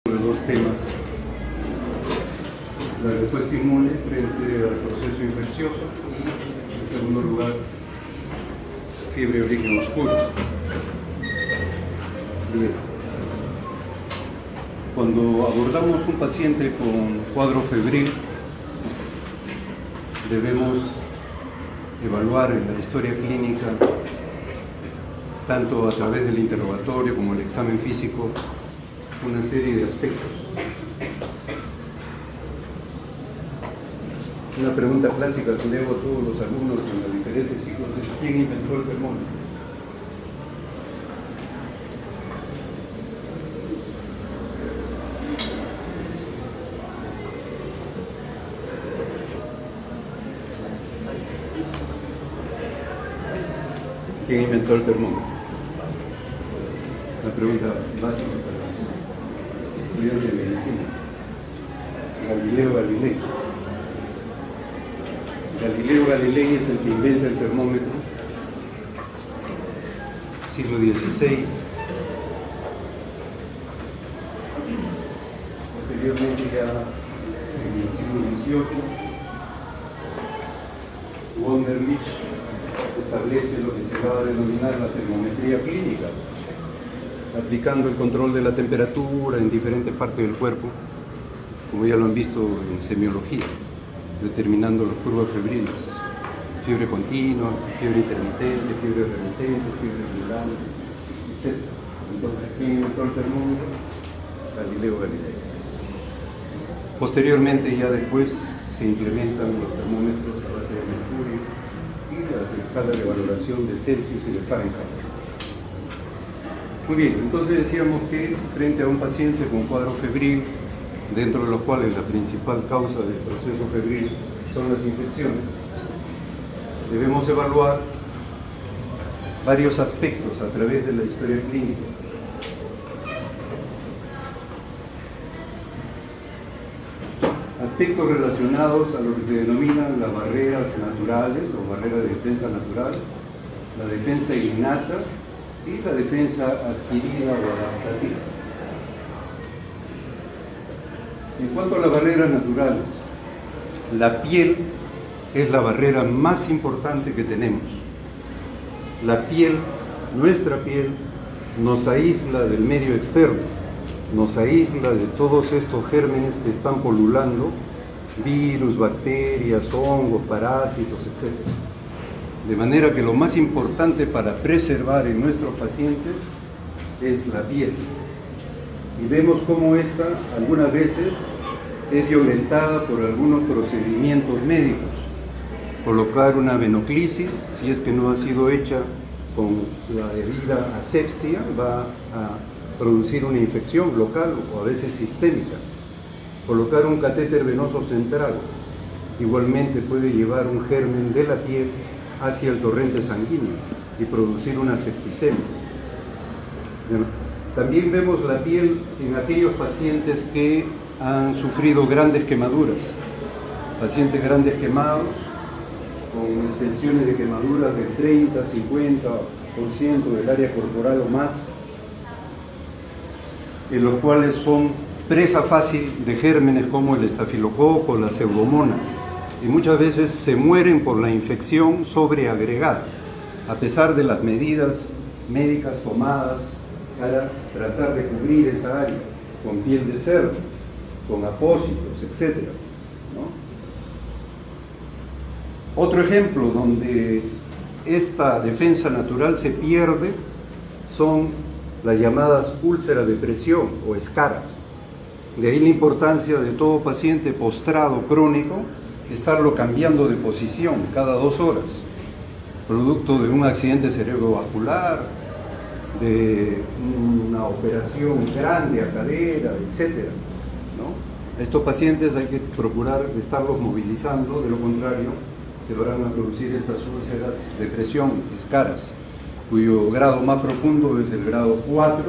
De dos temas: la respuesta inmune frente al proceso infeccioso y, en segundo lugar, fiebre de origen oscuro. Bien. Cuando abordamos un paciente con cuadro febril, debemos evaluar en la historia clínica, tanto a través del interrogatorio como el examen físico, una serie de aspectos. Una pregunta clásica que le hago a todos los alumnos en los diferentes ciclos es: ¿quién inventó el termómetro? ¿Quién inventó el termómetro? Una pregunta básica para estudiantes de medicina. Galileo Galilei. Galileo Galilei es el que inventa el termómetro, siglo XVI. Posteriormente, ya en el siglo XVIII, Wunderlich establece lo que se va a denominar la termometría clínica, aplicando el control de la temperatura en diferentes partes del cuerpo, como ya lo han visto en semiología, determinando las curvas febriles: fiebre continua, fiebre intermitente, fiebre remitente, fiebre ambulante, etc. Entonces, ¿quién inventó el termómetro? Galileo Galilei. Posteriormente, ya después, se implementan los termómetros a base de mercurio y las escalas de valoración de Celsius y de Fahrenheit. Muy bien, entonces decíamos que frente a un paciente con cuadro febril, dentro de los cuales la principal causa del proceso febril son las infecciones, debemos evaluar varios aspectos a través de la historia clínica. Aspectos relacionados a lo que se denominan las barreras naturales o barreras de defensa natural, la defensa innata y la defensa adquirida o adaptativa. En cuanto a las barreras naturales, la piel es la barrera más importante que tenemos. La piel, nuestra piel, nos aísla del medio externo, nos aísla de todos estos gérmenes que están polulando, virus, bacterias, hongos, parásitos, etc. De manera que lo más importante para preservar en nuestros pacientes es la piel. Y vemos cómo esta algunas veces es violentada por algunos procedimientos médicos. Colocar una venoclisis, si es que no ha sido hecha con la debida asepsia, va a producir una infección local o a veces sistémica. Colocar un catéter venoso central igualmente puede llevar un germen de la piel hacia el torrente sanguíneo y producir una septicemia. También vemos la piel en aquellos pacientes que han sufrido grandes quemaduras, pacientes quemados con extensiones de quemaduras del 30, 50% del área corporal o más, en los cuales son presa fácil de gérmenes como el estafilococo, la pseudomonas, y muchas veces se mueren por la infección sobreagregada, a pesar de las medidas médicas tomadas para tratar de cubrir esa área con piel de cerdo, con apósitos, etc., ¿no? Otro ejemplo donde esta defensa natural se pierde son las llamadas úlceras de presión o escaras. De ahí la importancia de todo paciente postrado crónico estarlo cambiando de posición cada 2 horas, producto de un accidente cerebrovascular, de una operación grande a cadera, etc., ¿no? Estos pacientes hay que procurar estarlos movilizando, de lo contrario se van a producir estas úlceras de presión, escaras, cuyo grado más profundo es el grado 4,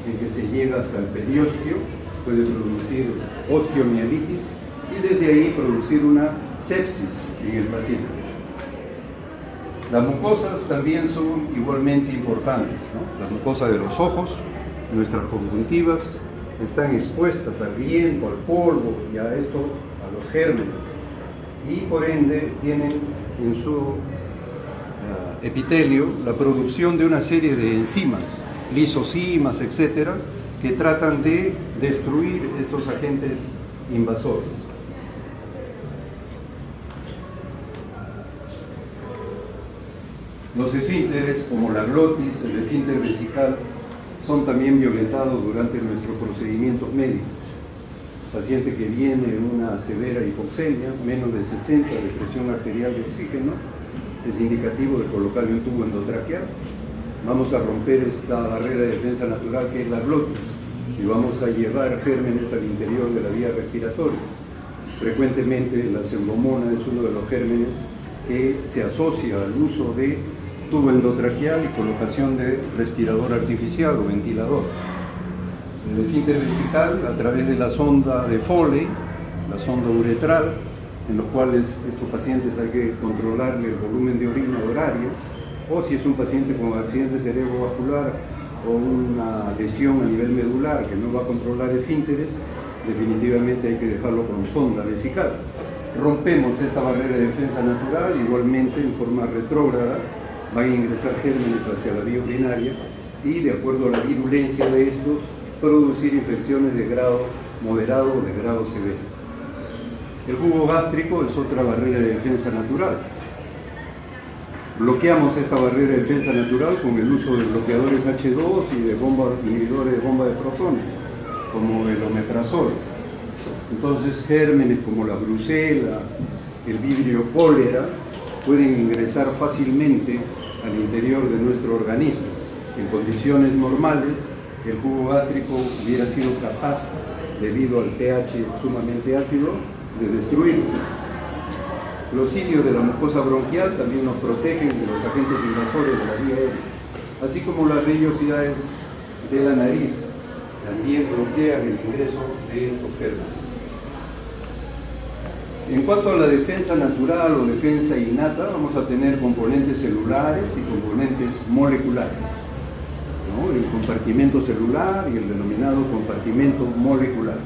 en que se llega hasta el periósteo, puede producir osteomielitis y desde ahí producir una sepsis en el paciente. Las mucosas también son igualmente importantes, ¿no? La mucosa de los ojos, nuestras conjuntivas, están expuestas al viento, al polvo y a esto, a los gérmenes, y por ende tienen en su epitelio la producción de una serie de enzimas, lisocimas, etcétera, que tratan de destruir estos agentes invasores. Los esfínteres, como la glotis, el esfínter vesical, son también violentados durante nuestros procedimientos médicos. Paciente que viene en una severa hipoxemia, menos de 60 de presión arterial de oxígeno, es indicativo de colocarle un tubo endotraqueal. Vamos a romper esta barrera de defensa natural que es la glotis y vamos a llevar gérmenes al interior de la vía respiratoria. Frecuentemente la pseudomonas es uno de los gérmenes que se asocia al uso de tubo endotraqueal y colocación de respirador artificial o ventilador. El esfínter vesical, a través de la sonda de Foley, la sonda uretral, en los cuales estos pacientes hay que controlarle el volumen de orina horario, o si es un paciente con accidente cerebrovascular o una lesión a nivel medular que no va a controlar esfínteres, definitivamente hay que dejarlo con sonda vesical. Rompemos esta barrera de defensa natural, igualmente en forma retrógrada van a ingresar gérmenes hacia la vía urinaria y, de acuerdo a la virulencia de estos, producir infecciones de grado moderado o de grado severo. El jugo gástrico es otra barrera de defensa natural. Bloqueamos esta barrera de defensa natural con el uso de bloqueadores H2 y de inhibidores de bomba de protones, como el omeprazol. Entonces, gérmenes como la brucela, el vibrio cólera, pueden ingresar fácilmente al interior de nuestro organismo. En condiciones normales, el jugo gástrico hubiera sido capaz, debido al pH sumamente ácido, de destruirlo. Los cilios de la mucosa bronquial también nos protegen de los agentes invasores de la vía aérea, así como las vellosidades de la nariz también bloquean el ingreso de estos gérmenes. En cuanto a la defensa natural o defensa innata, vamos a tener componentes celulares y componentes moleculares, ¿no? El compartimento celular y el denominado compartimento molecular.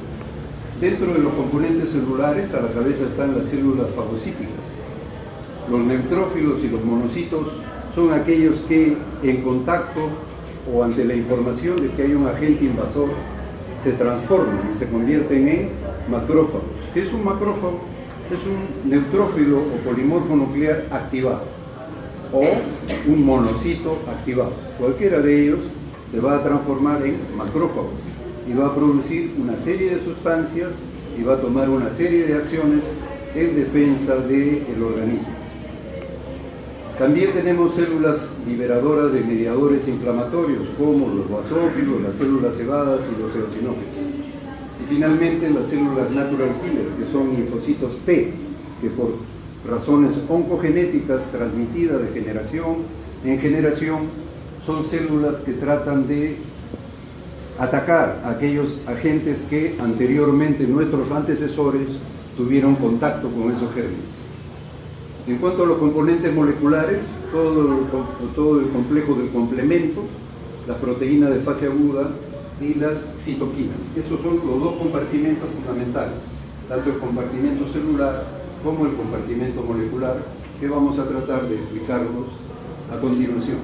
Dentro de los componentes celulares, a la cabeza están las células fagocíticas. Los neutrófilos y los monocitos son aquellos que, en contacto o ante la información de que hay un agente invasor, se transforman y se convierten en macrófagos. ¿Qué es un macrófago? Es un neutrófilo o polimorfo nuclear activado o un monocito activado. Cualquiera de ellos se va a transformar en macrófago y va a producir una serie de sustancias y va a tomar una serie de acciones en defensa del organismo. También tenemos células liberadoras de mediadores inflamatorios como los basófilos, las células cebadas y los eosinófilos. Y finalmente las células natural killer, que son linfocitos T, que por razones oncogenéticas transmitidas de generación en generación son células que tratan de atacar a aquellos agentes que anteriormente nuestros antecesores tuvieron contacto con esos gérmenes. En cuanto a los componentes moleculares, todo el complejo del complemento, las proteínas de fase aguda y las citoquinas. Estos son los dos compartimentos fundamentales, tanto el compartimento celular como el compartimento molecular, que vamos a tratar de explicarlos a continuación.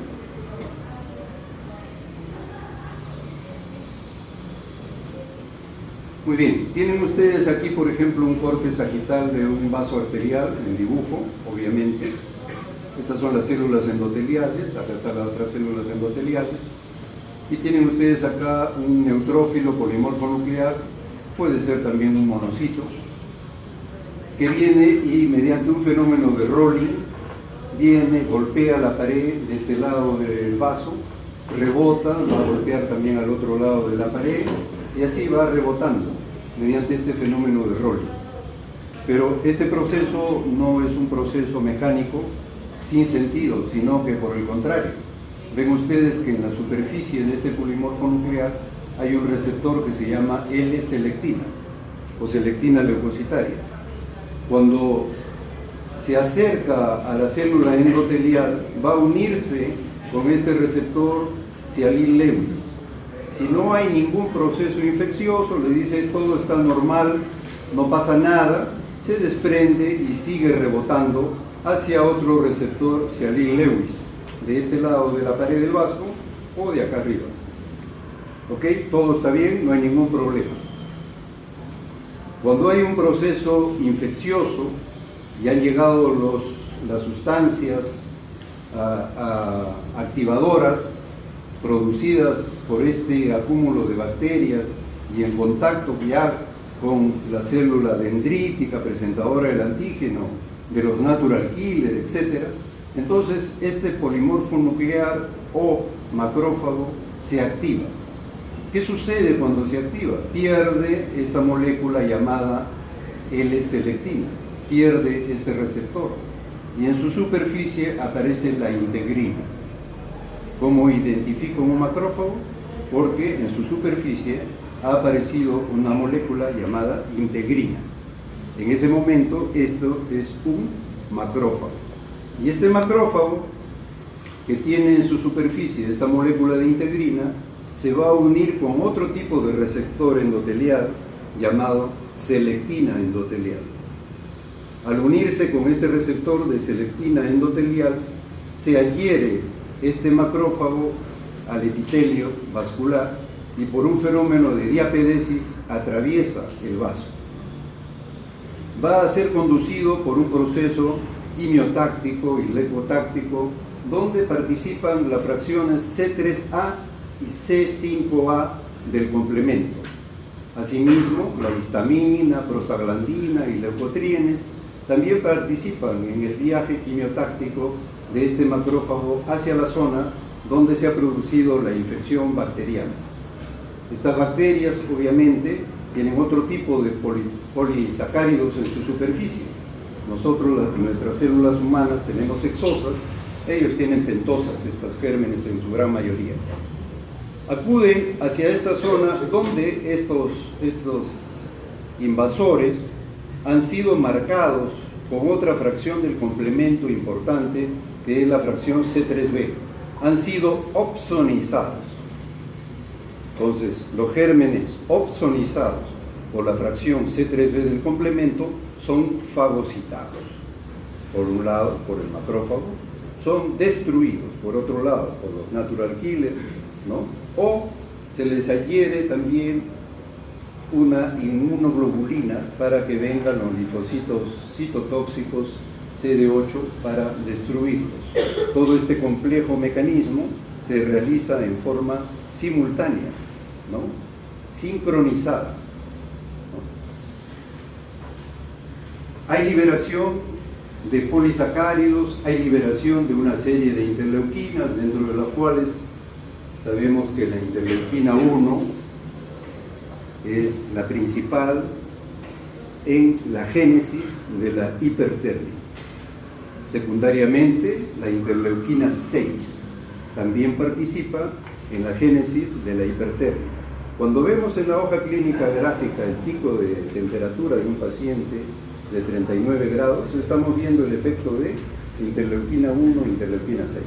Muy bien, tienen ustedes aquí, por ejemplo, un corte sagital de un vaso arterial en dibujo, obviamente. Estas son las células endoteliales, acá están las otras células endoteliales. Y tienen ustedes acá un neutrófilo polimorfo nuclear, puede ser también un monocito, que viene y mediante un fenómeno de rolling, viene, golpea la pared de este lado del vaso, rebota, va a golpear también al otro lado de la pared, y así va rebotando mediante este fenómeno de rolling. Pero este proceso no es un proceso mecánico sin sentido, sino que por el contrario, ven ustedes que en la superficie de este polimorfo nuclear hay un receptor que se llama L-selectina o selectina leucocitaria. Cuando se acerca a la célula endotelial, va a unirse con este receptor Cialin-Lewis. Si no hay ningún proceso infeccioso, le dice todo está normal, no pasa nada, se desprende y sigue rebotando hacia otro receptor Sialin-Lewis, de este lado de la pared del vaso o de acá arriba. ¿Ok? Todo está bien, no hay ningún problema. Cuando hay un proceso infeccioso y han llegado las sustancias activadoras producidas por este acúmulo de bacterias y en contacto ya con la célula dendrítica presentadora del antígeno, de los natural killer, etc., entonces este polimorfo nuclear o macrófago se activa. ¿Qué sucede cuando se activa? Pierde esta molécula llamada L-selectina, pierde este receptor y en su superficie aparece la integrina. ¿Cómo identifico un macrófago? Porque en su superficie ha aparecido una molécula llamada integrina. En ese momento esto es un macrófago. Y este macrófago que tiene en su superficie esta molécula de integrina se va a unir con otro tipo de receptor endotelial llamado selectina endotelial. Al unirse con este receptor de selectina endotelial, se adhiere este macrófago al epitelio vascular y por un fenómeno de diapedesis atraviesa el vaso. Va a ser conducido por un proceso quimiotáctico y leucotáctico donde participan las fracciones C3A y C5A del complemento. Asimismo, la histamina, prostaglandina y leucotrienes también participan en el viaje quimiotáctico de este macrófago hacia la zona donde se ha producido la infección bacteriana. Estas bacterias, obviamente, tienen otro tipo de polisacáridos en su superficie. Nosotros, nuestras células humanas, tenemos hexosas, ellos tienen pentosas, estos gérmenes en su gran mayoría. Acuden hacia esta zona donde estos invasores han sido marcados con otra fracción del complemento importante, que es la fracción C3b. Han sido opsonizados. Entonces, los gérmenes opsonizados por la fracción C3b del complemento son fagocitados. Por un lado, por el macrófago, son destruidos, por otro lado, por los natural killers, ¿no? O se les adhiere también una inmunoglobulina para que vengan los linfocitos citotóxicos CD8 para destruirlos. Todo este complejo mecanismo se realiza en forma simultánea, ¿no? Sincronizada, ¿no? Hay liberación de polisacáridos, hay liberación de una serie de interleuquinas, dentro de las cuales sabemos que la interleuquina 1 es la principal en la génesis de la hipertermia. Secundariamente, la interleuquina 6 también participa en la génesis de la hipertermia. Cuando vemos en la hoja clínica gráfica el pico de temperatura de un paciente de 39 grados, estamos viendo el efecto de interleuquina 1 e interleuquina 6.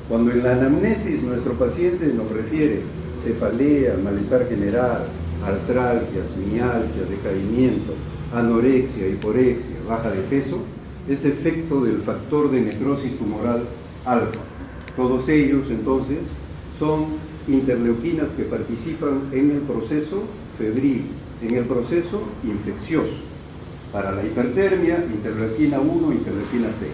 Cuando en la anamnesis nuestro paciente nos refiere cefalea, malestar general, artralgias, mialgias, decaimiento, anorexia, hiporexia, baja de peso, es efecto del factor de necrosis tumoral alfa. Todos ellos entonces son interleuquinas que participan en el proceso febril, en el proceso infeccioso. Para la hipertermia, interleuquina 1, interleuquina 6.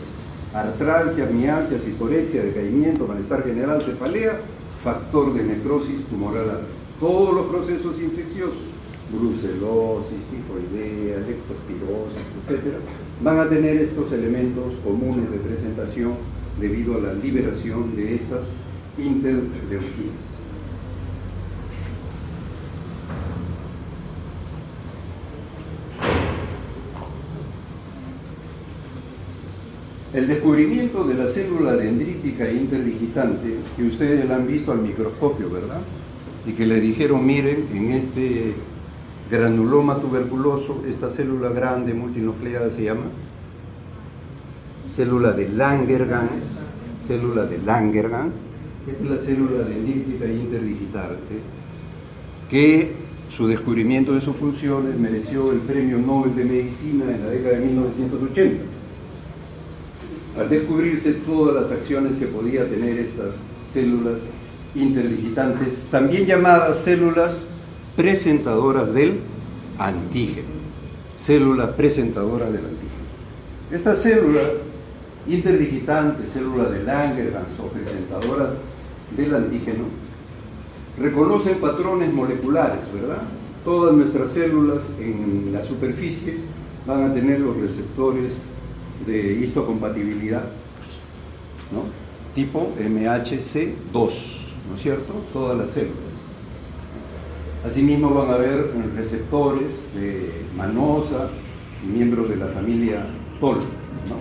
Artralgia, mialgias, hiporexia, decaimiento, malestar general, cefalea, factor de necrosis tumoral alfa. Todos los procesos infecciosos, brucelosis, tifoidea, leptospirosis, etc., van a tener estos elementos comunes de presentación debido a la liberación de estas interleuquinas. El descubrimiento de la célula dendrítica interdigitante, que ustedes la han visto al microscopio, ¿verdad? Y que le dijeron, miren, en este granuloma tuberculoso, esta célula grande multinucleada se llama célula de Langerhans, esta es la célula dendrítica interdigitante, que su descubrimiento de sus funciones mereció el Premio Nobel de Medicina en la década de 1980. Al descubrirse todas las acciones que podía tener estas células interdigitantes, también llamadas células presentadoras del antígeno. Célula presentadora del antígeno. Esta célula interdigitante, célula de Langerhans o presentadora del antígeno, reconocen patrones moleculares, ¿verdad? Todas nuestras células en la superficie van a tener los receptores de histocompatibilidad, ¿no? Tipo MHC2, ¿no es cierto? Todas las células. Asimismo van a haber receptores de manosa y miembros de la familia TOL, ¿no?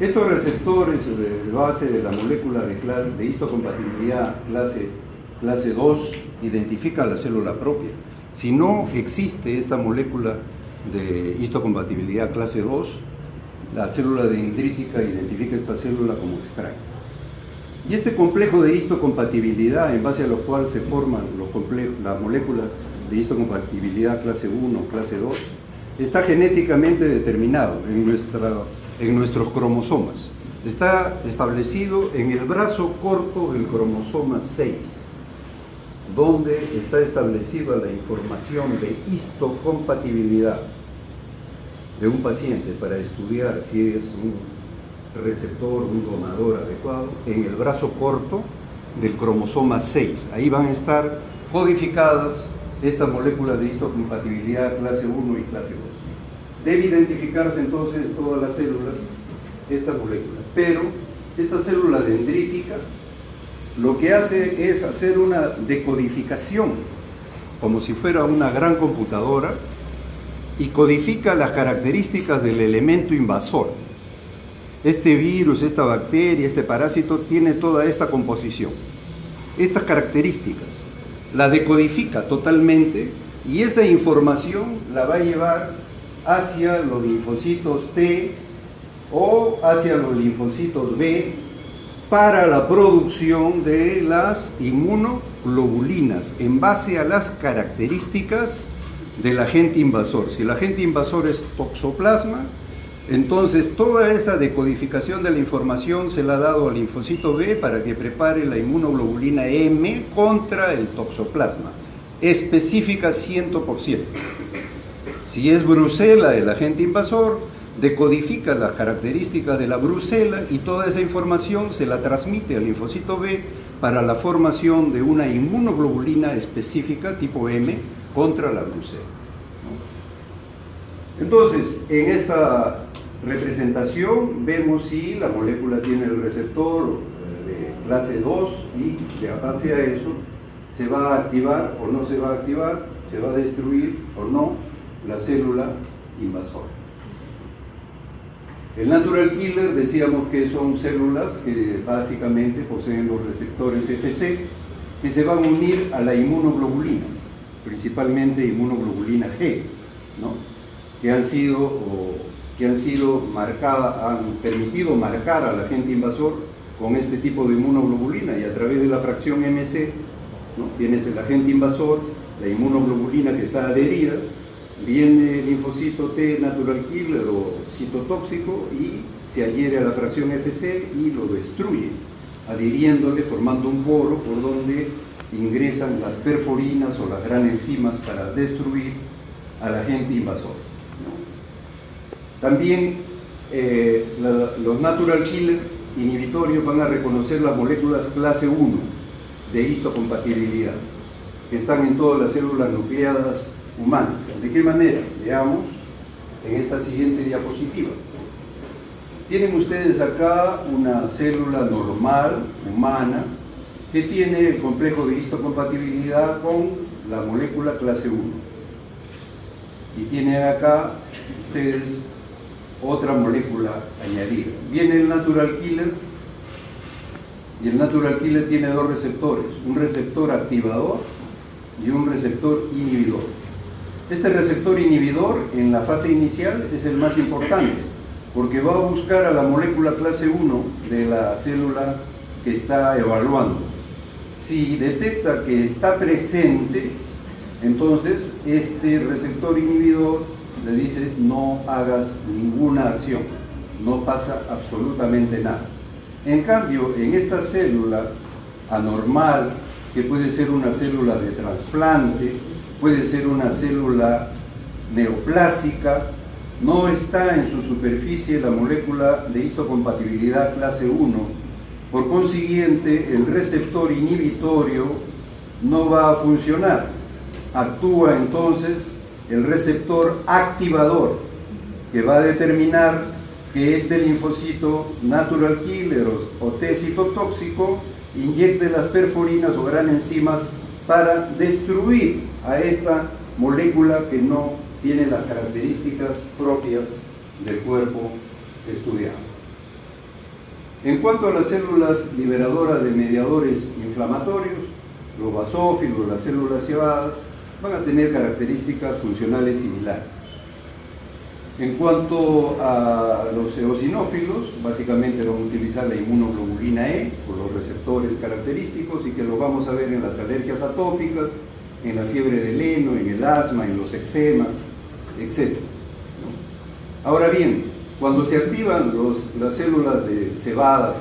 Estos receptores de base de la molécula de histocompatibilidad clase 2 identifican la célula propia. Si no existe esta molécula de histocompatibilidad clase 2, la célula dendrítica identifica esta célula como extraña. Y este complejo de histocompatibilidad, en base a lo cual se forman las moléculas de histocompatibilidad clase 1, clase 2, está genéticamente determinado en nuestros cromosomas. Está establecido en el brazo corto del cromosoma 6, donde está establecida la información de histocompatibilidad de un paciente para estudiar si es un receptor, un donador adecuado, en el brazo corto del cromosoma 6. Ahí van a estar codificadas estas moléculas de histocompatibilidad clase 1 y clase 2. Debe identificarse entonces en todas las células esta molécula, pero esta célula dendrítica lo que hace es hacer una decodificación, como si fuera una gran computadora, y codifica las características del elemento invasor. Este virus, esta bacteria, este parásito tiene toda esta composición, estas características, la decodifica totalmente y esa información la va a llevar hacia los linfocitos T o hacia los linfocitos B para la producción de las inmunoglobulinas en base a las características del agente invasor. Si el agente invasor es toxoplasma, entonces toda esa decodificación de la información se la ha dado al linfocito B para que prepare la inmunoglobulina M contra el toxoplasma, específica 100%. Si es brucela el agente invasor, decodifica las características de la brucela y toda esa información se la transmite al linfocito B para la formación de una inmunoglobulina específica tipo M contra la brucela. Entonces, en esta representación vemos si la molécula tiene el receptor de clase 2 y de base a eso se va a activar o no se va a activar, se va a destruir o no la célula invasora. El natural killer decíamos que son células que básicamente poseen los receptores FC que se van a unir a la inmunoglobulina, principalmente inmunoglobulina G, ¿no? que han sido marcadas, han permitido marcar al agente invasor con este tipo de inmunoglobulina, y a través de la fracción MC, ¿no? tienes el agente invasor, la inmunoglobulina que está adherida, viene el linfocito T natural killer o citotóxico y se adhiere a la fracción FC y lo destruye, adhiriéndole, formando un poro por donde ingresan las perforinas o las gran enzimas para destruir al agente invasor, ¿no? También los natural killer inhibitorios van a reconocer las moléculas clase 1 de histocompatibilidad que están en todas las células nucleadas humanas. ¿De qué manera? Veamos en esta siguiente diapositiva. Tienen ustedes acá una célula normal, humana, que tiene el complejo de histocompatibilidad con la molécula clase 1. Y tienen acá ustedes otra molécula añadida. Viene el natural killer, y el natural killer tiene dos receptores, un receptor activador y un receptor inhibidor. Este receptor inhibidor en la fase inicial es el más importante, porque va a buscar a la molécula clase 1 de la célula que está evaluando. Si detecta que está presente, entonces este receptor inhibidor le dice no hagas ninguna acción, no pasa absolutamente nada. En cambio, en esta célula anormal, que puede ser una célula de trasplante, puede ser una célula neoplásica, no está en su superficie la molécula de histocompatibilidad clase 1, por consiguiente el receptor inhibitorio no va a funcionar. Actúa entonces el receptor activador, que va a determinar que este linfocito natural killer o T citotóxico inyecte las perforinas o gran enzimas para destruir a esta molécula que no tiene las características propias del cuerpo estudiado. En cuanto a las células liberadoras de mediadores inflamatorios, los basófilos, las células cebadas, van a tener características funcionales similares. En cuanto a los eosinófilos, básicamente van a utilizar la inmunoglobulina E por los receptores característicos y que lo vamos a ver en las alergias atópicas, en la fiebre del heno, en el asma, en los eczemas, etc. Ahora bien, cuando se activan las células de cebadas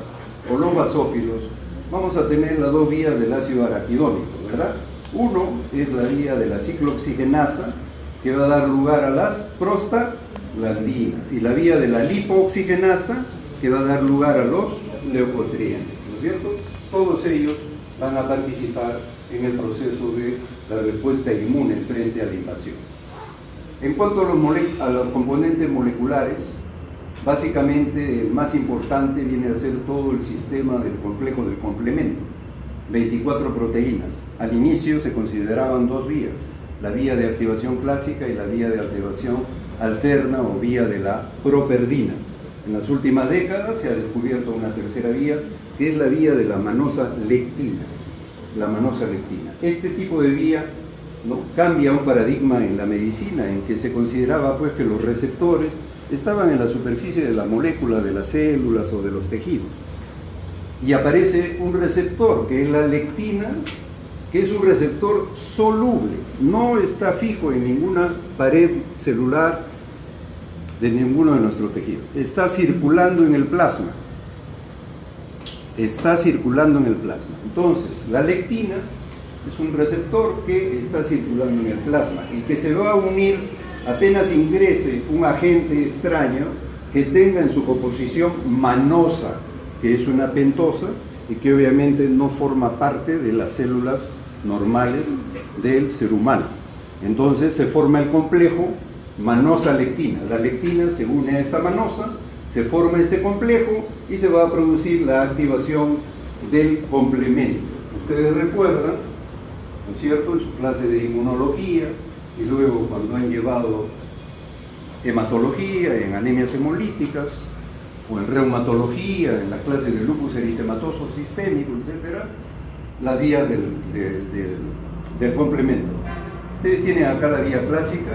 o los basófilos, vamos a tener las dos vías del ácido araquidónico, ¿verdad? Uno es la vía de la ciclooxigenasa, que va a dar lugar a las prostaglandinas, y la vía de la lipooxigenasa, que va a dar lugar a los leucotrienes, ¿no es cierto? Todos ellos van a participar en el proceso de la respuesta inmune frente a la invasión. En cuanto a los componentes moleculares, básicamente el más importante viene a ser todo el sistema del complejo del complemento, 24 proteínas. Al inicio se consideraban dos vías, la vía de activación clásica y la vía de activación alterna o vía de la properdina. En las últimas décadas se ha descubierto una tercera vía, que es la vía de la manosa lectina. Este tipo de vía, ¿no?, cambia un paradigma en la medicina, en que se consideraba pues que los receptores estaban en la superficie de la molécula, de las células o de los tejidos. Y aparece un receptor, que es la lectina, que es un receptor soluble, no está fijo en ninguna pared celular de ninguno de nuestros tejidos, está circulando en el plasma. Entonces, la lectina es un receptor que está circulando en el plasma y que se va a unir apenas ingrese un agente extraño que tenga en su composición manosa, que es una pentosa y que obviamente no forma parte de las células normales del ser humano. Entonces se forma el complejo manosa-lectina. La lectina se une a esta manosa, se forma este complejo y se va a producir la activación del complemento. Ustedes recuerdan, ¿no es cierto?, en su clase de inmunología y luego cuando han llevado hematología, en anemias hemolíticas, o en reumatología, en las clases de lupus eritematoso sistémico, etc., las vías del complemento. Ustedes tienen acá la vía clásica,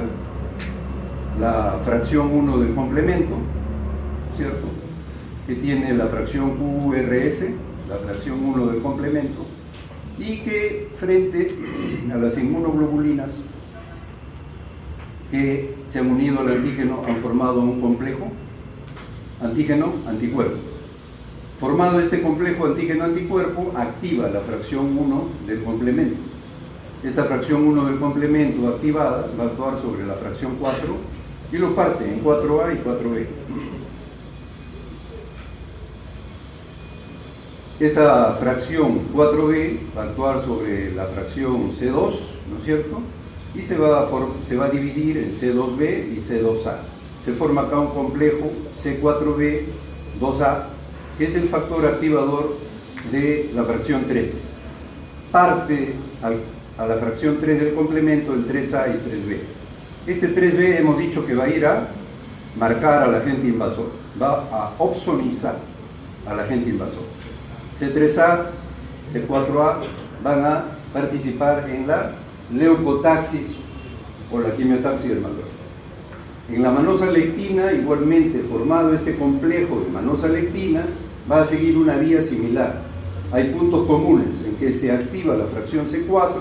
la fracción 1 del complemento, ¿cierto?, que tiene la fracción QRS, la fracción 1 del complemento, y que frente a las inmunoglobulinas que se han unido al antígeno han formado un complejo antígeno-anticuerpo. Formado este complejo antígeno-anticuerpo, activa la fracción 1 del complemento. Esta fracción 1 del complemento activada va a actuar sobre la fracción 4 y lo parte en 4A y 4B. Esta fracción 4B va a actuar sobre la fracción C2, ¿no es cierto?, y se va a dividir en C2B y C2A. Se forma acá un complejo C4B2A, que es el factor activador de la fracción 3. Parte a la fracción 3 del complemento el 3A y 3B. Este 3B hemos dicho que va a ir a marcar al agente invasor, va a opsonizar al agente invasor. C3A, C4A van a participar en la leucotaxis o la quimiotaxis del macrófago. En la manosa lectina, igualmente formado este complejo de manosa lectina, va a seguir una vía similar. hay puntos comunes en que se activa la fracción C4,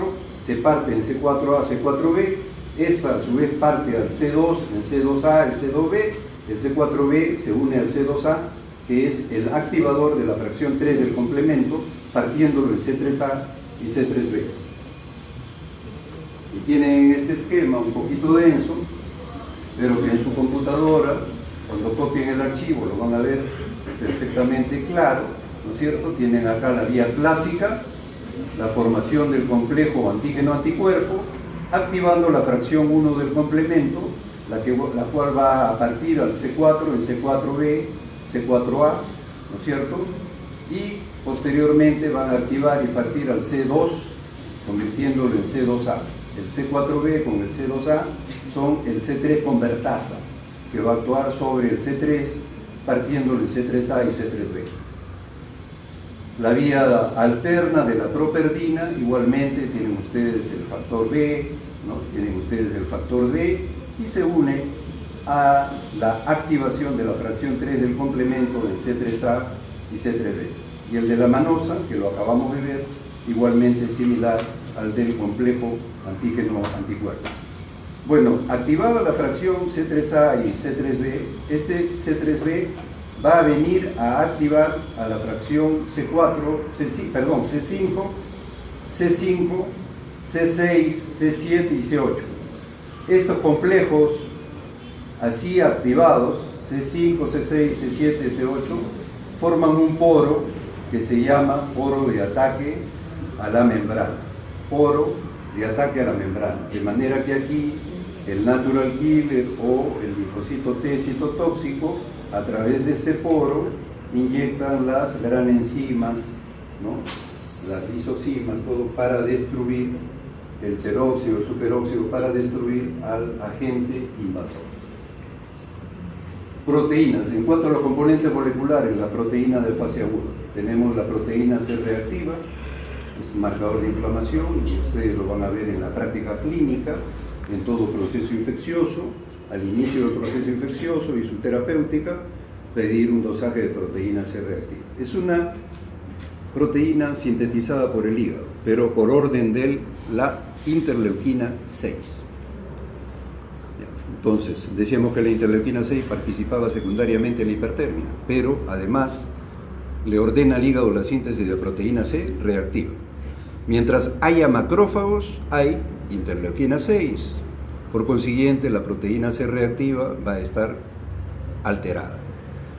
se parte en C4A, C4B, esta a su vez parte al C2, el C2A, el C2B, el C4B se une al C2A, que es el activador de la fracción 3 del complemento, partiéndolo en C3A y C3B. Y tienen este esquema un poquito denso, pero que en su computadora, cuando copien el archivo, lo van a ver perfectamente claro, ¿no es cierto? Tienen acá la vía clásica, la formación del complejo antígeno-anticuerpo, activando la fracción 1 del complemento, la cual va a partir al C4, el C4B, C4A, ¿no es cierto? Y posteriormente van a activar y partir al C2, convirtiéndolo en C2A. El C4B con el C2A son el C3 convertasa, que va a actuar sobre el C3, partiéndolo en C3A y C3B. La vía alterna de la properdina, igualmente tienen ustedes el factor B, ¿no? Tienen ustedes el factor D, y se une a la activación de la fracción 3 del complemento de C3A y C3B. Y el de la manosa, que lo acabamos de ver, igualmente similar al del complejo antígeno-anticuerpo. Bueno, activada la fracción C3A y C3B, este C3B va a venir a activar a la fracción C4, C5, C5, C6, C7 y C8. Estos complejos así activados, C5, C6, C7, C8, forman un poro que se llama poro de ataque a la membrana. Poro de ataque a la membrana. De manera que aquí el natural killer o el linfocito T citotóxico, a través de este poro, inyectan las granenzimas, ¿no? Las lisocimas, todo para destruir el peróxido, el superóxido, para destruir al agente invasor. Proteínas. En cuanto a los componentes moleculares, la proteína de fase aguda, tenemos la proteína C reactiva, es marcador de inflamación, y ustedes lo van a ver en la práctica clínica, en todo proceso infeccioso, al inicio del proceso infeccioso y su terapéutica, pedir un dosaje de proteína C reactiva. Es una proteína sintetizada por el hígado, pero por orden de la interleuquina 6. Entonces, decíamos que la interleuquina 6 participaba secundariamente en la hipertermia, pero además le ordena al hígado la síntesis de proteína C reactiva. Mientras haya macrófagos, hay interleuquina 6. Por consiguiente, la proteína C reactiva va a estar alterada.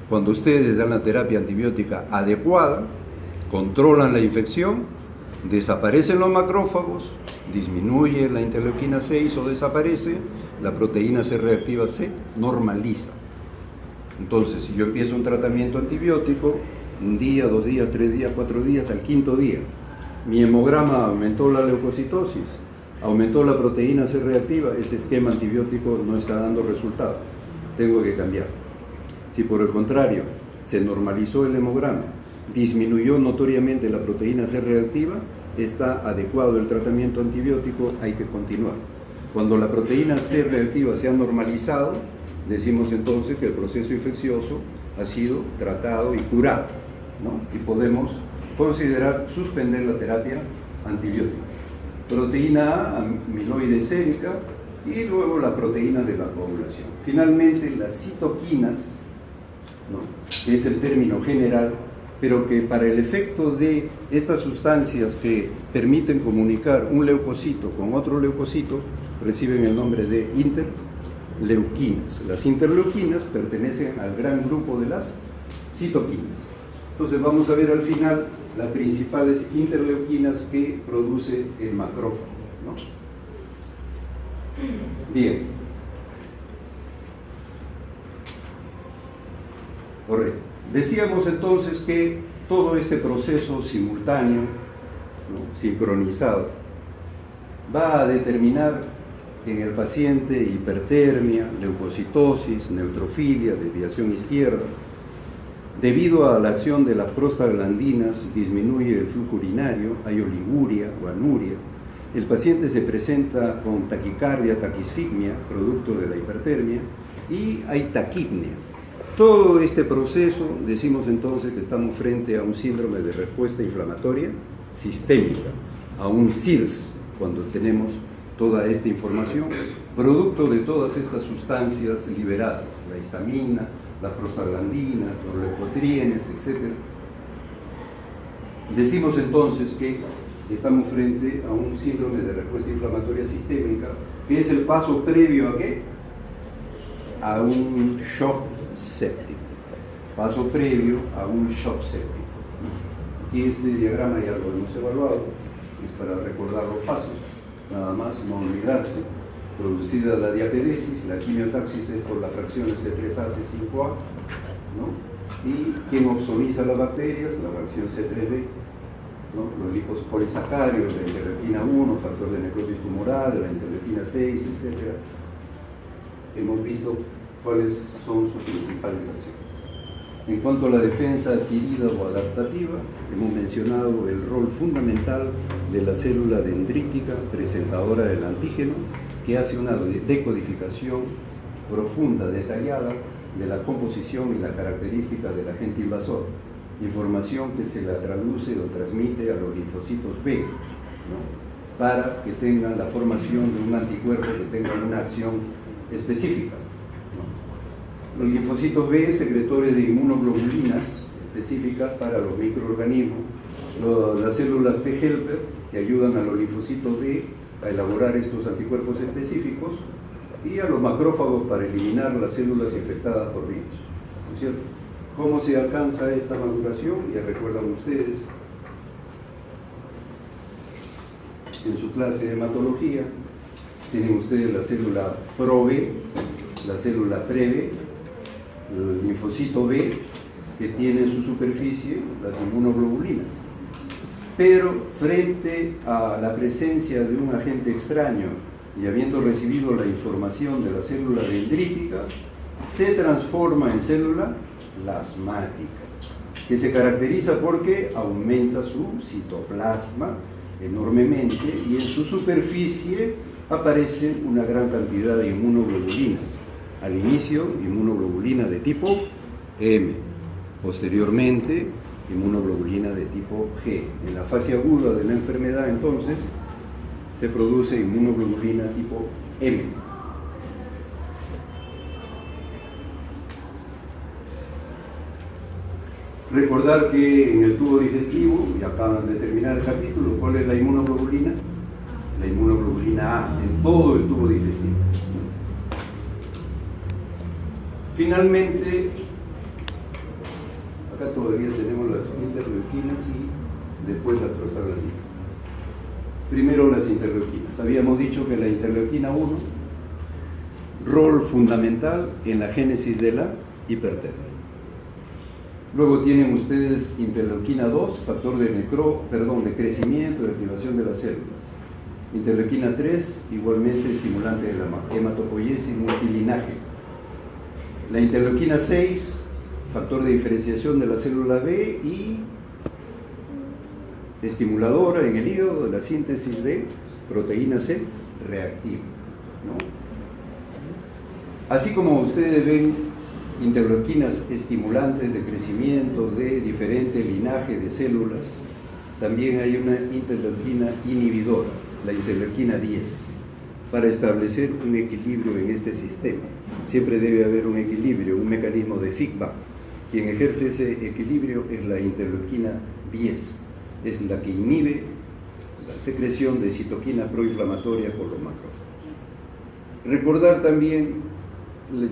Cuando ustedes dan la terapia antibiótica adecuada, controlan la infección, desaparecen los macrófagos, disminuye la interleuquina 6 o desaparece, la proteína C reactiva se normaliza. Entonces, si yo empiezo un tratamiento antibiótico, un día, 2 días, 3 días, 4 días, al quinto día, mi hemograma aumentó la leucocitosis, aumentó la proteína C reactiva, ese esquema antibiótico no está dando resultado, tengo que cambiar. Si por el contrario se normalizó el hemograma, disminuyó notoriamente la proteína C reactiva, está adecuado el tratamiento antibiótico, hay que continuar. Cuando la proteína C reactiva se ha normalizado, decimos entonces que el proceso infeccioso ha sido tratado y curado, ¿no? Y podemos considerar suspender la terapia antibiótica. Proteína A, amiloide sérica, y luego la proteína de la coagulación. Finalmente, las citoquinas, ¿no? Que es el término general, pero que para el efecto de estas sustancias que permiten comunicar un leucocito con otro leucocito, reciben el nombre de interleuquinas. Las interleuquinas pertenecen al gran grupo de las citoquinas. Entonces vamos a ver al final las principales interleuquinas que produce el macrófago, ¿no? Bien. Correcto. Decíamos entonces que todo este proceso simultáneo, ¿no? Sincronizado, va a determinar en el paciente hipertermia, leucocitosis, neutrofilia, desviación izquierda. Debido a la acción de las prostaglandinas, disminuye el flujo urinario, hay oliguria o anuria. El paciente se presenta con taquicardia, taquisfigmia, producto de la hipertermia, y hay taquipnea. Todo este proceso, decimos entonces que estamos frente a un síndrome de respuesta inflamatoria sistémica, a un SIRS, cuando tenemos toda esta información, producto de todas estas sustancias liberadas, la histamina, la prostaglandina, los leucotrienes, etc. Decimos entonces que estamos frente a un síndrome de respuesta inflamatoria sistémica, que es el paso previo a ¿qué? A un shock séptico. Paso previo a un shock séptico. Aquí este diagrama ya lo hemos evaluado, es para recordar los pasos, nada más, no olvidarse. Producida la diapedesis, la quimiotaxis es por las fracciones C3A, C5A, ¿no? Y quien oxoniza las bacterias, la fracción C3B, ¿no? Los lipospolisacáridos, la interleuquina 1, factor de necrosis tumoral, la interleuquina 6, etc. Hemos visto cuáles son sus principales acciones. En cuanto a la defensa adquirida o adaptativa, hemos mencionado el rol fundamental de la célula dendrítica presentadora del antígeno, que hace una decodificación profunda, detallada, de la composición y la característica del agente invasor, información que se la traduce o transmite a los linfocitos B, ¿no? Para que tengan la formación de un anticuerpo que tenga una acción específica. Los linfocitos B, secretores de inmunoglobulinas específicas para los microorganismos, las células T helper, que ayudan a los linfocitos B a elaborar estos anticuerpos específicos, y a los macrófagos para eliminar las células infectadas por virus, ¿no es cierto? ¿Cómo se alcanza esta maduración? Ya recuerdan ustedes, en su clase de hematología, tienen ustedes la célula pro-B, la célula pre-B, el linfocito B, que tiene en su superficie las inmunoglobulinas. Pero frente a la presencia de un agente extraño y habiendo recibido la información de la célula dendrítica, se transforma en célula plasmática, que se caracteriza porque aumenta su citoplasma enormemente y en su superficie aparece una gran cantidad de inmunoglobulinas. Al inicio, inmunoglobulina de tipo M, posteriormente, inmunoglobulina de tipo G. En la fase aguda de la enfermedad, entonces, se produce inmunoglobulina tipo M. Recordar que en el tubo digestivo, y acaban de terminar el capítulo, ¿cuál es la inmunoglobulina? La inmunoglobulina A, en todo el tubo digestivo. Finalmente, acá todavía tenemos las interleuquinas y después las prostaglandinas. Primero las interleuquinas. Habíamos dicho que la interleuquina 1, rol fundamental en la génesis de la hipertermia. Luego tienen ustedes interleuquina 2, factor de crecimiento, de activación de las células. Interleuquina 3, igualmente estimulante de la hematopoiesis multilinaje. La interleuquina 6, factor de diferenciación de la célula B y estimuladora en el hígado de la síntesis de proteína C reactiva, ¿no? Así como ustedes ven interleuquinas estimulantes de crecimiento de diferente linaje de células, también hay una interleuquina inhibidora, la interleuquina 10, para establecer un equilibrio en este sistema. Siempre debe haber un equilibrio, un mecanismo de feedback. Quien ejerce ese equilibrio es la interleuquina 10, es la que inhibe la secreción de citoquinas proinflamatorias por los macrófagos. Recordar también,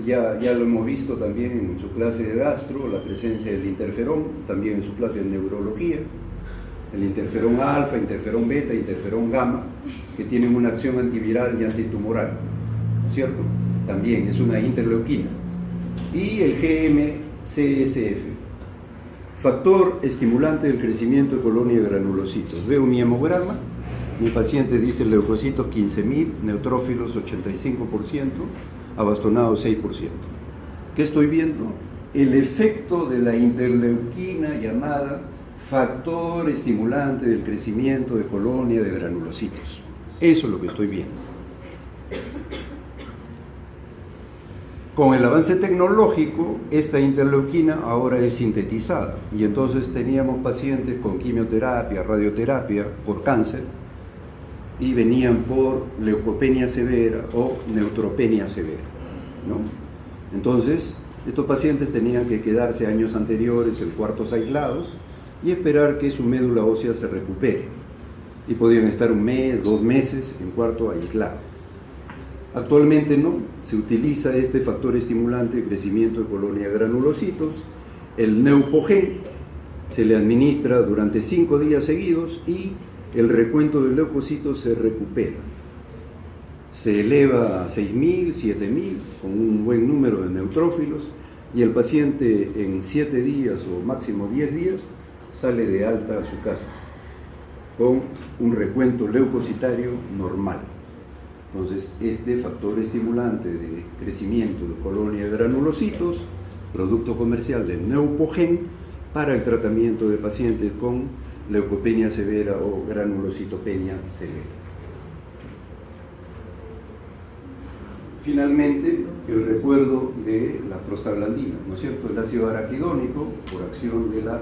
ya lo hemos visto también en su clase de gastro, la presencia del interferón, también en su clase de neurología, el interferón alfa, interferón beta, interferón gamma, que tienen una acción antiviral y antitumoral, ¿cierto? También es una interleuquina. Y el GM-CSF, factor estimulante del crecimiento de colonia de granulocitos. Veo mi hemograma, mi paciente dice leucocitos 15.000, neutrófilos 85%, abastonados 6%. ¿Qué estoy viendo? El efecto de la interleuquina llamada factor estimulante del crecimiento de colonia de granulocitos. Eso es lo que estoy viendo. Con el avance tecnológico, esta interleuquina ahora es sintetizada y entonces teníamos pacientes con quimioterapia, radioterapia por cáncer y venían por leucopenia severa o neutropenia severa, ¿no? Entonces, estos pacientes tenían que quedarse años anteriores en cuartos aislados y esperar que su médula ósea se recupere. Y podían estar 1 mes, 2 meses en cuarto aislado. Actualmente no, se utiliza este factor estimulante de crecimiento de colonia de granulocitos, el Neupogen, se le administra durante 5 días seguidos y el recuento de leucocitos se recupera. Se eleva a 6.000, 7.000 con un buen número de neutrófilos y el paciente en 7 días o máximo 10 días sale de alta a su casa con un recuento leucocitario normal. Entonces, este factor estimulante de crecimiento de colonia de granulocitos, producto comercial del Neupogen, para el tratamiento de pacientes con leucopenia severa o granulocitopenia severa. Finalmente, el recuerdo de la prostaglandina, ¿no es cierto? El ácido araquidónico, por acción de la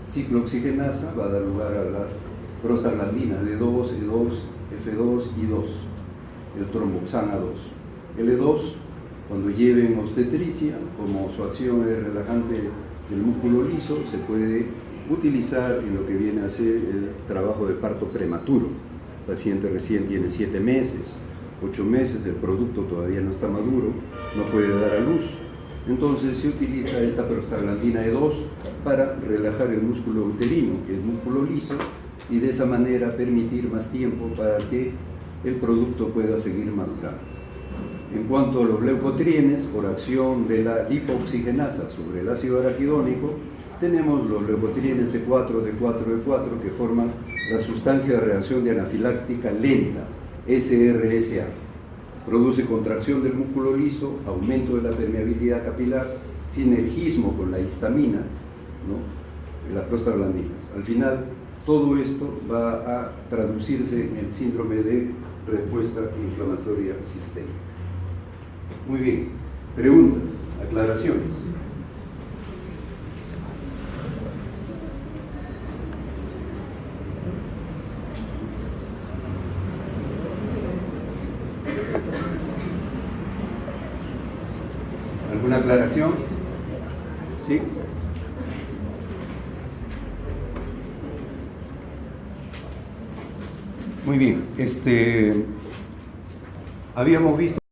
ciclooxigenasa, va a dar lugar a las prostaglandinas D2, E2, F2 y 2. El tromboxana 2. El E2, cuando lleven obstetricia, como su acción es relajante del músculo liso, se puede utilizar en lo que viene a ser el trabajo de parto prematuro. El paciente recién tiene 7 meses, 8 meses, el producto todavía no está maduro, no puede dar a luz. Entonces se utiliza esta prostaglandina E2 para relajar el músculo uterino, que es músculo liso, y de esa manera permitir más tiempo para que el producto pueda seguir madurando. En cuanto a los leucotrienes, por acción de la lipooxigenasa sobre el ácido araquidónico, tenemos los leucotrienes E4, D4, E4 que forman la sustancia de reacción de anafiláctica lenta, SRSA. Produce contracción del músculo liso, aumento de la permeabilidad capilar, sinergismo con la histamina, ¿no?, de las prostaglandinas. Al final, todo esto va a traducirse en el síndrome de respuesta inflamatoria sistémica. Muy bien, preguntas, aclaraciones. ¿Alguna aclaración? ¿Sí? Muy bien, habíamos visto